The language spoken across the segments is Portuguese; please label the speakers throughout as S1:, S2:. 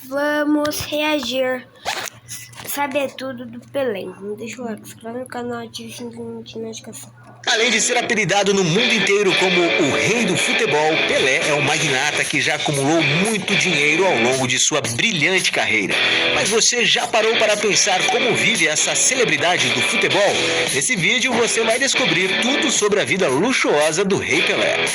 S1: vamos reagir, saber tudo do Pelé. Deixa o like, se inscreve no canal, ative o sininho de notificação.
S2: Além de ser apelidado no mundo inteiro como o rei do futebol, Pelé é um magnata que já acumulou muito dinheiro ao longo de sua brilhante carreira. Mas você já parou para pensar como vive essa celebridade do futebol? Nesse vídeo você vai descobrir tudo sobre a vida luxuosa do rei Pelé.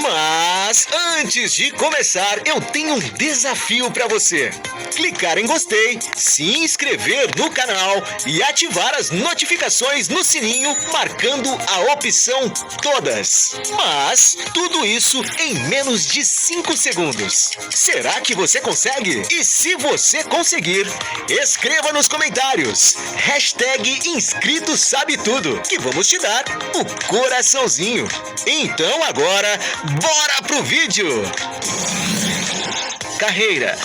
S2: Mas antes de começar, eu tenho um desafio para você. Clicar em gostei, se inscrever no canal e ativar as notificações no sininho, marcando a opção todas. Mas tudo isso em menos de 5 segundos. Será que você consegue? E se você conseguir, escreva nos comentários #inscrito sabe tudo, que vamos te dar o coraçãozinho. Então agora, bora pro vídeo! Carreira.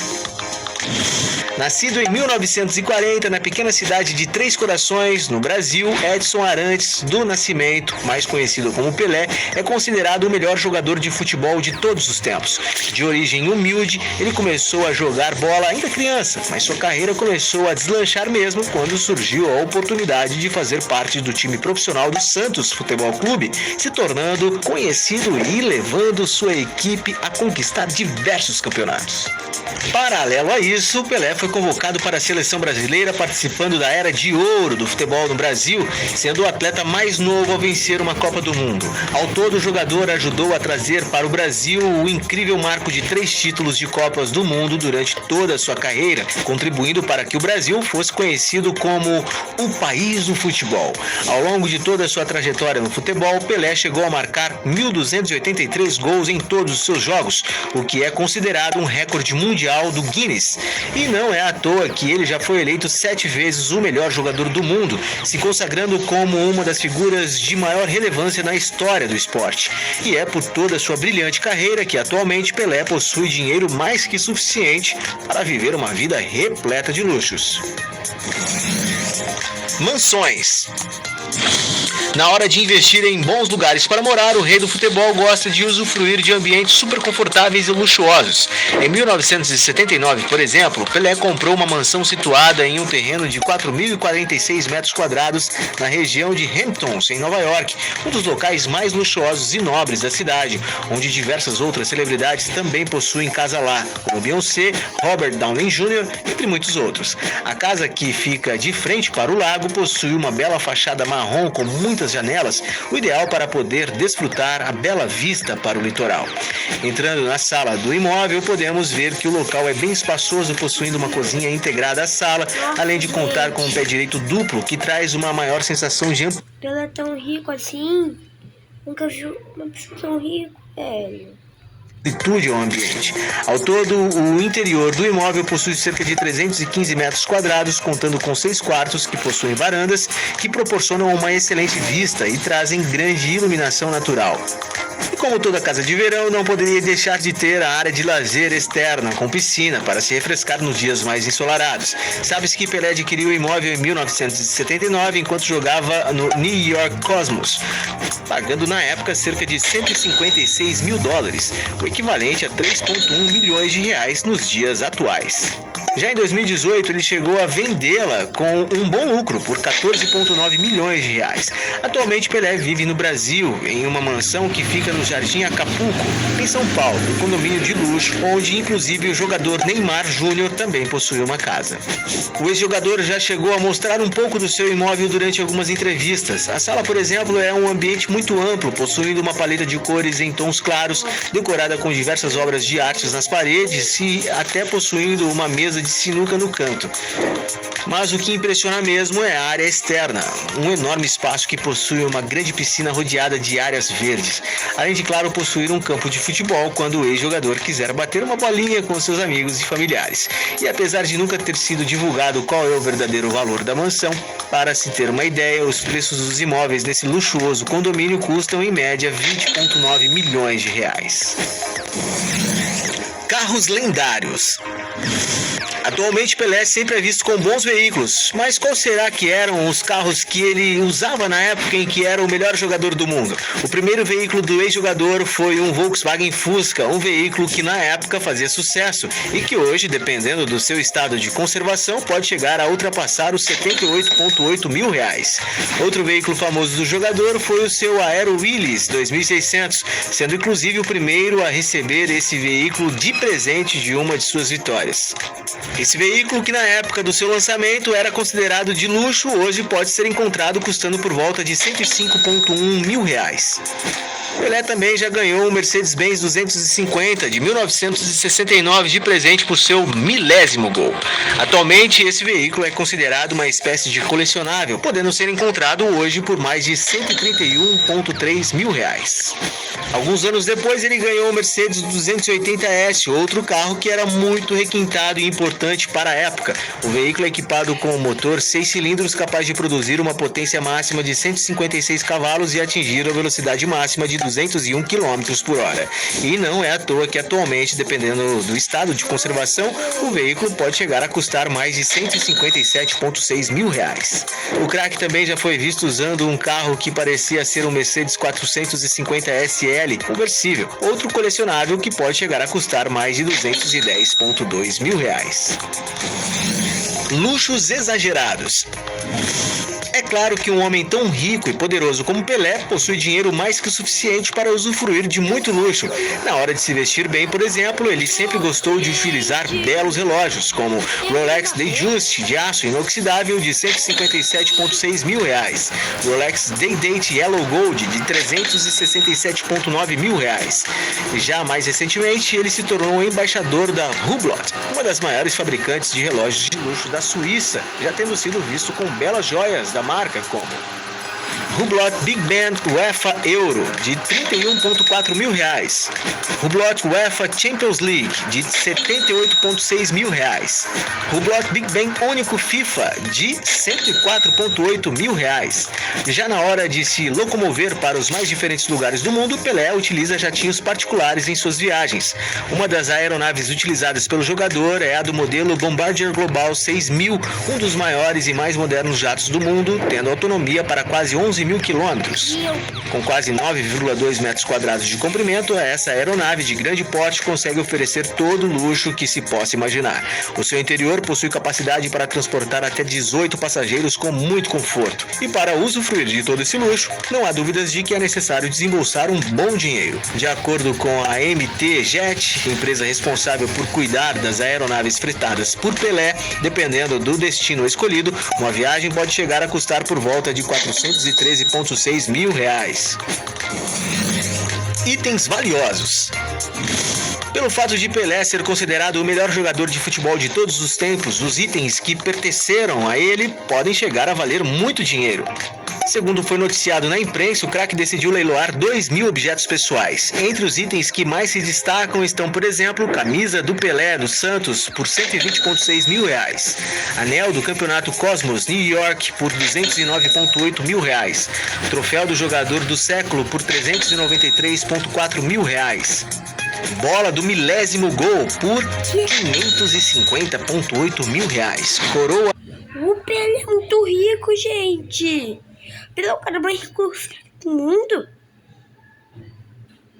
S2: Nascido em 1940 na pequena cidade de Três Corações, no Brasil, Edson Arantes do Nascimento, mais conhecido como Pelé, é considerado o melhor jogador de futebol de todos os tempos. De origem humilde, ele começou a jogar bola ainda criança, mas sua carreira começou a deslanchar mesmo quando surgiu a oportunidade de fazer parte do time profissional do Santos Futebol Clube, se tornando conhecido e levando sua equipe a conquistar diversos campeonatos. Paralelo a isso, Pelé foi convocado para a seleção brasileira, participando da era de ouro do futebol no Brasil, sendo o atleta mais novo a vencer uma Copa do Mundo. Ao todo, o jogador ajudou a trazer para o Brasil o incrível marco de 3 títulos de Copas do Mundo durante toda a sua carreira, contribuindo para que o Brasil fosse conhecido como o país do futebol. Ao longo de toda a sua trajetória no futebol, Pelé chegou a marcar 1.283 gols em todos os seus jogos, o que é considerado um recorde mundial do Guinness. E não é à toa que ele já foi eleito 7 vezes o melhor jogador do mundo, se consagrando como uma das figuras de maior relevância na história do esporte. E é por toda a sua brilhante carreira que atualmente Pelé possui dinheiro mais que suficiente para viver uma vida repleta de luxos. Mansões. Na hora de investir em bons lugares para morar, o rei do futebol gosta de usufruir de ambientes super confortáveis e luxuosos. Em 1979, por exemplo, Pelé comprou uma mansão situada em um terreno de 4.046 metros quadrados na região de Hamptons, em Nova York, um dos locais mais luxuosos e nobres da cidade, onde diversas outras celebridades também possuem casa lá, como Beyoncé, Robert Downey Jr., entre muitos outros. A casa, que fica de frente para o lago, possui uma bela fachada marrom com muitas janelas, o ideal para poder desfrutar a bela vista para o litoral. Entrando na sala do imóvel, podemos ver que o local é bem espaçoso, possuindo uma cozinha integrada à sala, além de contar com um pé direito duplo, que traz uma maior sensação de amplitude.
S1: Pelé é tão rico assim? Nunca vi uma pessoa tão rica, velho.
S2: Ao ambiente. Ao todo, o interior do imóvel possui cerca de 315 metros quadrados, contando com 6 quartos que possuem varandas, que proporcionam uma excelente vista e trazem grande iluminação natural. E como toda casa de verão, não poderia deixar de ter a área de lazer externa, com piscina, para se refrescar nos dias mais ensolarados. Sabe-se que Pelé adquiriu o imóvel em 1979, enquanto jogava no New York Cosmos, pagando na época cerca de $156 mil, o equivalente a 3,1 milhões de reais nos dias atuais. Já em 2018, ele chegou a vendê-la com um bom lucro por 14,9 milhões de reais. Atualmente, Pelé vive no Brasil, em uma mansão que fica no Jardim Acapulco, em São Paulo, um condomínio de luxo, onde inclusive o jogador Neymar Júnior também possui uma casa. O ex-jogador já chegou a mostrar um pouco do seu imóvel durante algumas entrevistas. A sala, por exemplo, é um ambiente muito amplo, possuindo uma paleta de cores em tons claros, decorada com diversas obras de artes nas paredes e até possuindo uma mesa de sinuca no canto. Mas o que impressiona mesmo é a área externa, um enorme espaço que possui uma grande piscina rodeada de áreas verdes, além de, claro, possuir um campo de futebol quando o ex-jogador quiser bater uma bolinha com seus amigos e familiares. E apesar de nunca ter sido divulgado qual é o verdadeiro valor da mansão, para se ter uma ideia, os preços dos imóveis nesse luxuoso condomínio custam em média 20,9 milhões de reais. Carros lendários. Atualmente Pelé sempre é visto com bons veículos, mas qual será que eram os carros que ele usava na época em que era o melhor jogador do mundo? O primeiro veículo do ex-jogador foi um Volkswagen Fusca, um veículo que na época fazia sucesso e que hoje, dependendo do seu estado de conservação, pode chegar a ultrapassar os 78,8 mil reais. Outro veículo famoso do jogador foi o seu Aero Willys 2600, sendo inclusive o primeiro a receber esse veículo de presente de uma de suas vitórias. Esse veículo, que na época do seu lançamento era considerado de luxo, hoje pode ser encontrado custando por volta de 105,1 mil reais. Pelé também já ganhou um Mercedes-Benz 250 de 1969 de presente por seu milésimo gol. Atualmente, esse veículo é considerado uma espécie de colecionável, podendo ser encontrado hoje por mais de 131,3 mil reais. Alguns anos depois, ele ganhou o Mercedes 280S, outro carro que era muito requintado e importante para a época. O veículo é equipado com um motor 6 cilindros capaz de produzir uma potência máxima de 156 cavalos e atingir a velocidade máxima de 201 km por hora. E não é à toa que atualmente, dependendo do estado de conservação, o veículo pode chegar a custar mais de 157,6 mil reais. O craque também já foi visto usando um carro que parecia ser um Mercedes 450 SL conversível, outro colecionável que pode chegar a custar mais de 210,2 mil reais. Luxos exagerados. É claro que um homem tão rico e poderoso como Pelé possui dinheiro mais que o suficiente para usufruir de muito luxo. Na hora de se vestir bem, por exemplo, ele sempre gostou de utilizar belos relógios, como Rolex Datejust de aço inoxidável de 157,6 mil reais, Rolex Day-Date Yellow Gold de 367,9 mil reais. Já mais recentemente, ele se tornou embaixador da Hublot, uma das maiores fabricantes de relógios de luxo da Suíça, já tendo sido visto com belas joias da marca como Hublot Big Band UEFA Euro de 31,4 mil reais, Hublot UEFA Champions League de 78,6 mil reais, Hublot Big Band Único FIFA de 104,8 mil reais. Já na hora de se locomover para os mais diferentes lugares do mundo, Pelé utiliza jatinhos particulares em suas viagens. Uma das aeronaves utilizadas pelo jogador é a do modelo Bombardier Global 6000, um dos maiores e mais modernos jatos do mundo, tendo autonomia para quase 11 mil quilômetros. Com quase 9,2 metros quadrados de comprimento, essa aeronave de grande porte consegue oferecer todo o luxo que se possa imaginar. O seu interior possui capacidade para transportar até 18 passageiros com muito conforto. E para usufruir de todo esse luxo, não há dúvidas de que é necessário desembolsar um bom dinheiro. De acordo com a MT Jet, empresa responsável por cuidar das aeronaves fretadas por Pelé, dependendo do destino escolhido, uma viagem pode chegar a custar por volta de 413,6 mil reais. Itens valiosos. Pelo fato de Pelé ser considerado o melhor jogador de futebol de todos os tempos, os itens que pertenceram a ele podem chegar a valer muito dinheiro. Segundo foi noticiado na imprensa, o craque decidiu leiloar 2.000 objetos pessoais. Entre os itens que mais se destacam estão, por exemplo, camisa do Pelé do Santos por 120,6 mil reais, anel do campeonato Cosmos New York por 209,8 mil reais, troféu do jogador do século por 393,4 mil reais, bola do milésimo gol por 550,8 mil reais, coroa.
S1: O Pelé é muito rico, gente. Ele é o cara mais rico do mundo.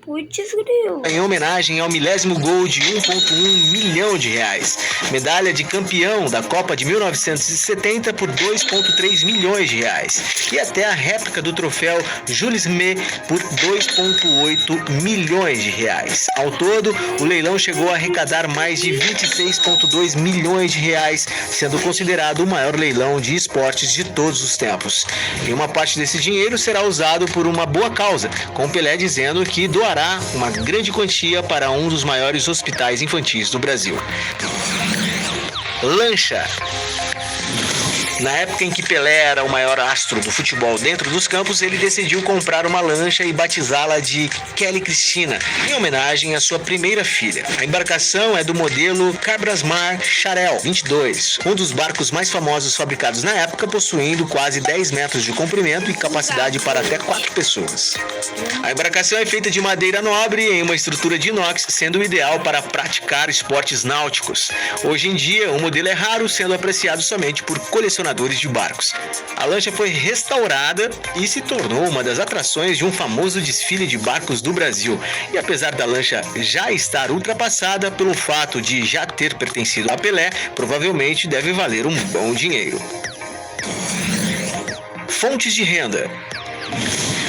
S1: Putz, grilo.
S2: Em homenagem ao milésimo gol de 1,1 milhão de reais. Medalha de campeão da Copa de 1970 por 2,3 milhões de reais. E até a réplica do troféu Jules Rimet por 2,8 milhões de reais. Ao todo, o leilão chegou a arrecadar mais de 26,2 milhões de reais, sendo considerado o maior leilão de esportes de todos os tempos. E uma parte desse dinheiro será usado por uma boa causa, com Pelé dizendo que doará uma grande quantia para um dos maiores hospitais infantis do Brasil. Lancha. Na época em que Pelé era o maior astro do futebol dentro dos campos, ele decidiu comprar uma lancha e batizá-la de Kelly Cristina, em homenagem à sua primeira filha. A embarcação é do modelo Cabrasmar Charel 22, um dos barcos mais famosos fabricados na época, possuindo quase 10 metros de comprimento e capacidade para até 4 pessoas. A embarcação é feita de madeira nobre em uma estrutura de inox, sendo ideal para praticar esportes náuticos. Hoje em dia, o modelo é raro, sendo apreciado somente por colecionadores de barcos. A lancha foi restaurada e se tornou uma das atrações de um famoso desfile de barcos do Brasil. E apesar da lancha já estar ultrapassada, pelo fato de já ter pertencido a Pelé, provavelmente deve valer um bom dinheiro. Fontes de renda.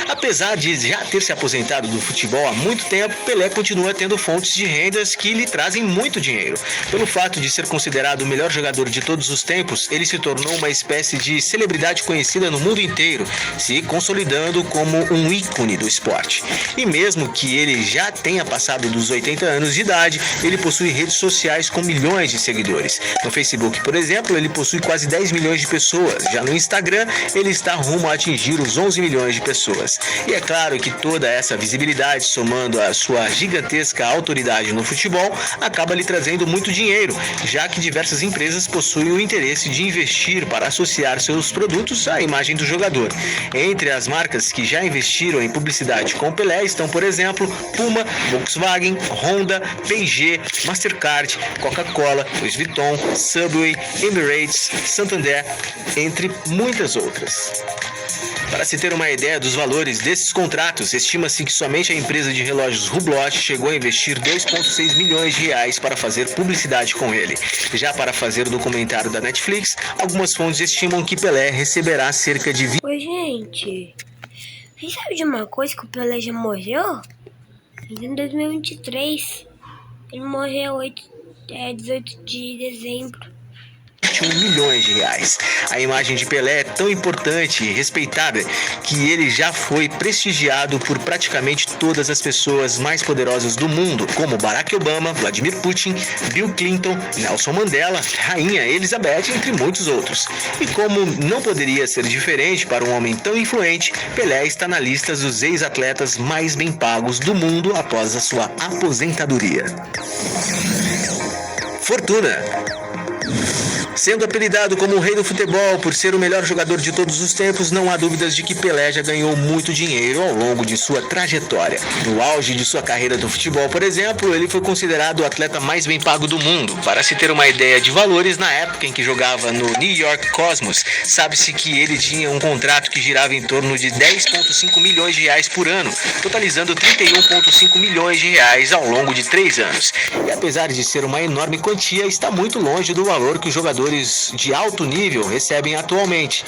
S2: Apesar de já ter se aposentado do futebol há muito tempo, Pelé continua tendo fontes de rendas que lhe trazem muito dinheiro. Pelo fato de ser considerado o melhor jogador de todos os tempos, ele se tornou uma espécie de celebridade conhecida no mundo inteiro, se consolidando como um ícone do esporte. E mesmo que ele já tenha passado dos 80 anos de idade, ele possui redes sociais com milhões de seguidores. No Facebook, por exemplo, ele possui quase 10 milhões de pessoas. Já no Instagram, ele está rumo a atingir os 11 milhões de pessoas. E é claro que toda essa visibilidade, somando a sua gigantesca autoridade no futebol, acaba lhe trazendo muito dinheiro, já que diversas empresas possuem o interesse de investir para associar seus produtos à imagem do jogador. Entre as marcas que já investiram em publicidade com Pelé estão, por exemplo, Puma, Volkswagen, Honda, P&G, Mastercard, Coca-Cola, Louis Vuitton, Subway, Emirates, Santander, entre muitas outras. Para se ter uma ideia dos valores desses contratos, estima-se que somente a empresa de relógios Hublot chegou a investir 2,6 milhões de reais para fazer publicidade com ele. Já para fazer o documentário da Netflix, algumas fontes estimam que Pelé receberá cerca de 20...
S1: Oi, gente. Vocês sabem de uma coisa, que o Pelé já morreu? Em 2023. Ele morreu 18 de dezembro.
S2: 21 milhões de reais. A imagem de Pelé é tão importante e respeitada que ele já foi prestigiado por praticamente todas as pessoas mais poderosas do mundo, como Barack Obama, Vladimir Putin, Bill Clinton, Nelson Mandela, Rainha Elizabeth, entre muitos outros. E como não poderia ser diferente para um homem tão influente, Pelé está na lista dos ex-atletas mais bem pagos do mundo após a sua aposentadoria. Fortuna. Sendo apelidado como o rei do futebol por ser o melhor jogador de todos os tempos, não há dúvidas de que Pelé já ganhou muito dinheiro ao longo de sua trajetória. No auge de sua carreira do futebol, por exemplo, ele foi considerado o atleta mais bem pago do mundo. Para se ter uma ideia de valores, na época em que jogava no New York Cosmos, sabe-se que ele tinha um contrato que girava em torno de 10,5 milhões de reais por ano, totalizando 31,5 milhões de reais ao longo de 3 anos. E apesar de ser uma enorme quantia, está muito longe do valor que os jogadores de alto nível recebem atualmente.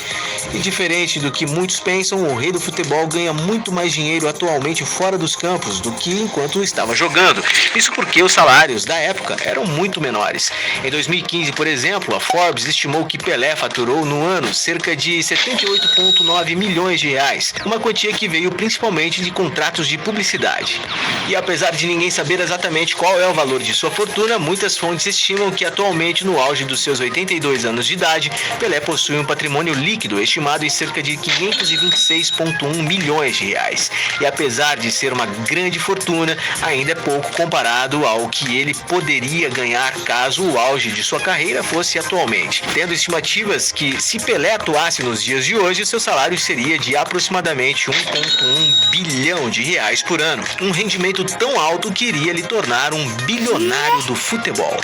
S2: E diferente do que muitos pensam, o rei do futebol ganha muito mais dinheiro atualmente fora dos campos do que enquanto estava jogando. Isso porque os salários da época eram muito menores. Em 2015, por exemplo, a Forbes estimou que Pelé faturou no ano cerca de 78,9 milhões de reais, uma quantia que veio principalmente de contratos de publicidade. E apesar de ninguém saber exatamente qual é o valor de sua fortuna, muitas fontes estimam que atualmente, no auge dos seus 82 anos de idade, Pelé possui um patrimônio líquido estimado em cerca de 526,1 milhões de reais. E apesar de ser uma grande fortuna, ainda é pouco comparado ao que ele poderia ganhar caso o auge de sua carreira fosse atualmente. Tendo estimativas que, se Pelé atuasse nos dias de hoje, seu salário seria de aproximadamente 1,1 bilhão de reais por ano. Um rendimento tão alto que iria lhe tornar um bilionário do futebol.